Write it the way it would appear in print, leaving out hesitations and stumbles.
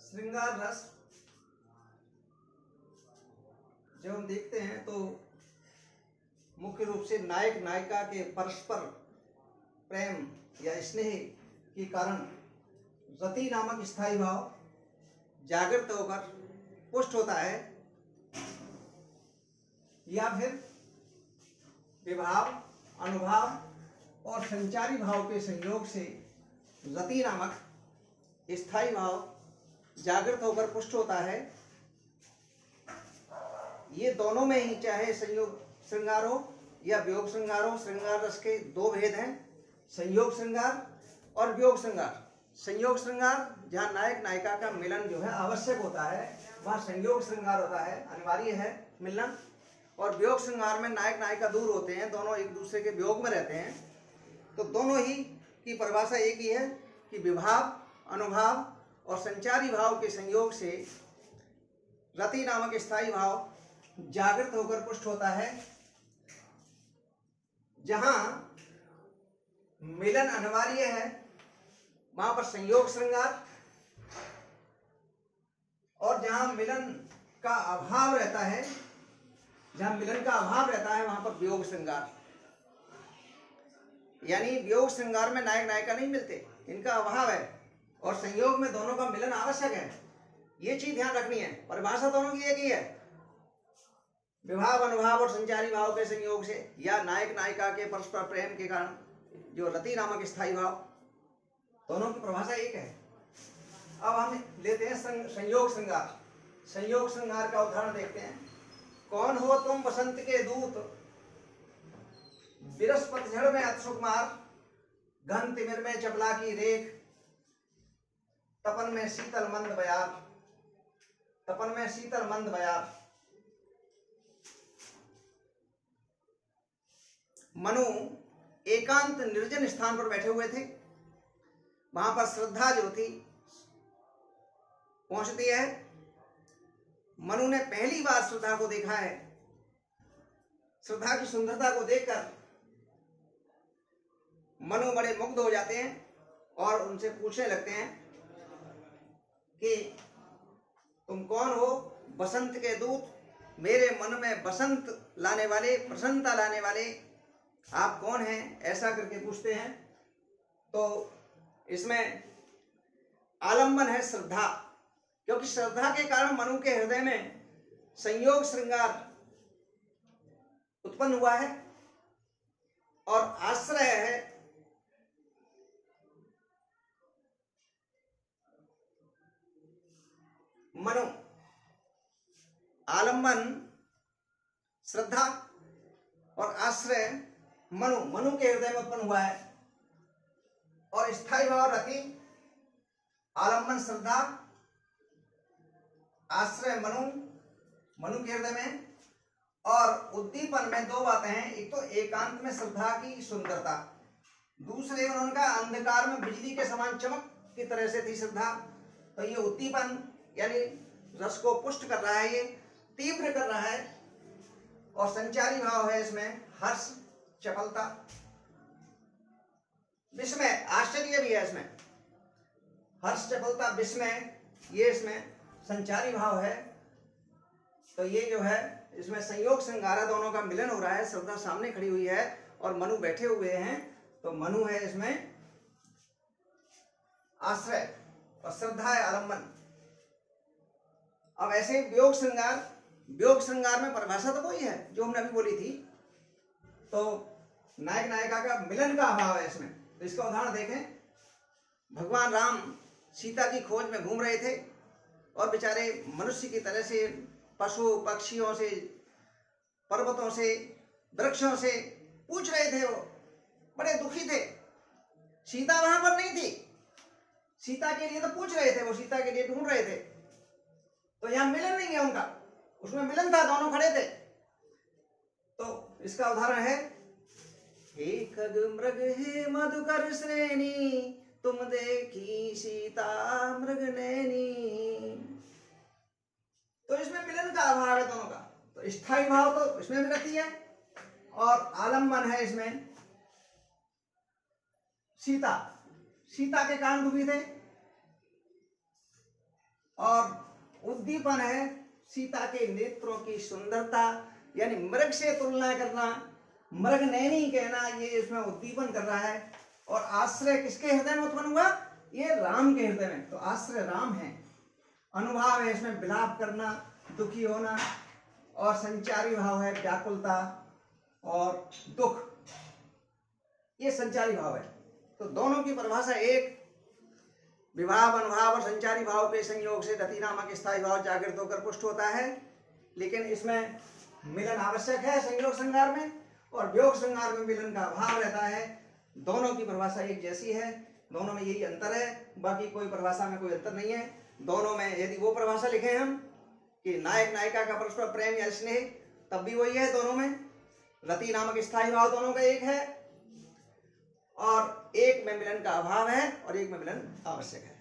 श्रृंगार रस जब हम देखते हैं तो मुख्य रूप से नायक नायिका के परस्पर प्रेम या स्नेह के कारण रति नामक स्थायी भाव जागृत होकर पुष्ट होता है, या फिर विभाव, अनुभाव और संचारी भाव के संयोग से रति नामक स्थायी भाव जागृत होकर पुष्ट होता है। ये दोनों में ही चाहे संयोग श्रृंगार हो या वियोग श्रृंगार हो, श्रृंगार रस के दो भेद हैं, संयोग श्रृंगार और वियोग श्रृंगार। संयोग श्रृंगार जहाँ नायक नायिका का मिलन जो है आवश्यक होता है, वहाँ संयोग श्रृंगार होता है, अनिवार्य है मिलन। और वियोग श्रृंगार में नायक नायिका दूर होते हैं, दोनों एक दूसरे के वियोग में रहते हैं। तो दोनों ही की परिभाषा एक ही है कि विभाव, अनुभाव और संचारी भाव के संयोग से रति नामक स्थायी भाव जागृत होकर पुष्ट होता है। जहां मिलन अनिवार्य है वहां पर संयोग श्रृंगार, और जहां मिलन का अभाव रहता है, जहां मिलन का अभाव रहता है वहां पर वियोग श्रृंगार। यानी वियोग श्रृंगार में नायक नायिका नहीं मिलते, इनका अभाव है, और संयोग में दोनों का मिलन आवश्यक है। ये चीज ध्यान रखनी है, परिभाषा दोनों की एक ही है, विभाव, अनुभाव और संचारी भाव के संयोग से या नायक नायिका के परस्पर प्रेम के कारण जो रति नामक स्थायी भाव, दोनों की परिभाषा एक है। अब हम लेते हैं संयोग श्रृंगार। संयोग श्रृंगार का उदाहरण देखते हैं। कौन हो तुम बसंत के दूत, बिरस पतझड़ में अति सुकुमार, घन तिमिर में चपला की रेख, तपन में शीतल मंद बयार, तपन में शीतल मंद बयार। मनु एकांत निर्जन स्थान पर बैठे हुए थे। वहां पर श्रद्धा जो थी पहुंचती है। मनु ने पहली बार श्रद्धा को देखा है। श्रद्धा की सुंदरता को देखकर मनु बड़े मुग्ध हो जाते हैं और उनसे पूछने लगते हैं कि तुम कौन हो? बसंत के दूत, मेरे मन में बसंत लाने वाले, प्रसन्नता लाने वाले आप कौन हैं? ऐसा करके पूछते हैं। तो इसमें आलंबन है श्रद्धा, क्योंकि श्रद्धा के कारण मनु के हृदय में संयोग श्रृंगार उत्पन्न हुआ है और आश्रय है मनु। आलंबन श्रद्धा और आश्रय मनु, मनु के हृदय में उत्पन्न हुआ है। और स्थायी भाव रति, आलंबन श्रद्धा, आश्रय मनु, मनु के हृदय में। और उद्दीपन में दो बातें हैं, एक तो एकांत में श्रद्धा की सुंदरता, दूसरे उनका अंधकार में बिजली के समान चमक की तरह से थी श्रद्धा। तो ये उद्दीपन यानी रस को पुष्ट कर रहा है, ये तीव्र कर रहा है। और संचारी भाव है इसमें हर्ष, चपलता, विस्मय, आश्चर्य भी है इसमें। हर्ष, चपलता, विस्मय, ये इसमें संचारी भाव है। तो ये जो है इसमें संयोग श्रृंगार, दोनों का मिलन हो रहा है। श्रद्धा सामने खड़ी हुई है और मनु बैठे हुए हैं। तो मनु है इसमें आश्रय और श्रद्धा है आलंबन। अब ऐसे वियोग श्रृंगार, वियोग श्रृंगार में परिभाषा तो वही है जो हमने अभी बोली थी। तो नायक नायिका का मिलन का अभाव है इसमें। तो इसका उदाहरण देखें। भगवान राम सीता की खोज में घूम रहे थे और बेचारे मनुष्य की तरह से पशु पक्षियों से, पर्वतों से, वृक्षों से पूछ रहे थे। वो बड़े दुखी थे। सीता वहां पर नहीं थी। सीता के लिए तो पूछ रहे थे, वो सीता के लिए ढूंढ रहे थे। तो यहां मिलन नहीं है उनका, उसमें मिलन था, दोनों खड़े थे। तो इसका उदाहरण है, हे खग मृग हे मधुकर श्रेणी, तुम देखी सीता मृग नैनी। तो इसमें मिलन का अभाव है दोनों का। तो स्थायी भाव तो इसमें भी रहती है और आलंबन है इसमें सीता। सीता के कारण दुखी थे। और उद्दीपन है सीता के नेत्रों की सुंदरता, यानी मृग से तुलना करना, मृग नैनी कहना, ये इसमें उद्दीपन कर रहा है। और आश्रय किसके हृदय में उत्पन्न हुआ? ये राम के हृदय में, तो आश्रय राम है। अनुभाव है इसमें विलाप करना, दुखी होना, और संचारी भाव है व्याकुलता और दुख, ये संचारी भाव है। तो दोनों की परिभाषा एक, विभाव अनुभाव और संचारी भाव के संयोग से रति नामक स्थायी भाव जागृत होकर पुष्ट होता है। लेकिन इसमें मिलन आवश्यक है संयोग श्रृंगार में, और वियोग श्रृंगार में मिलन का अभाव रहता है। दोनों की परिभाषा एक जैसी है, दोनों में यही अंतर है, बाकी कोई परिभाषा में कोई अंतर नहीं है। दोनों में यदि वो परिभाषा लिखे हम कि नायक नायिका का परस्पर प्रेम या स्नेह, तब भी वही है दोनों में। रति नामक स्थायी भाव दोनों का एक है, और एक में मिलन का अभाव है और एक में मिलन आवश्यक है।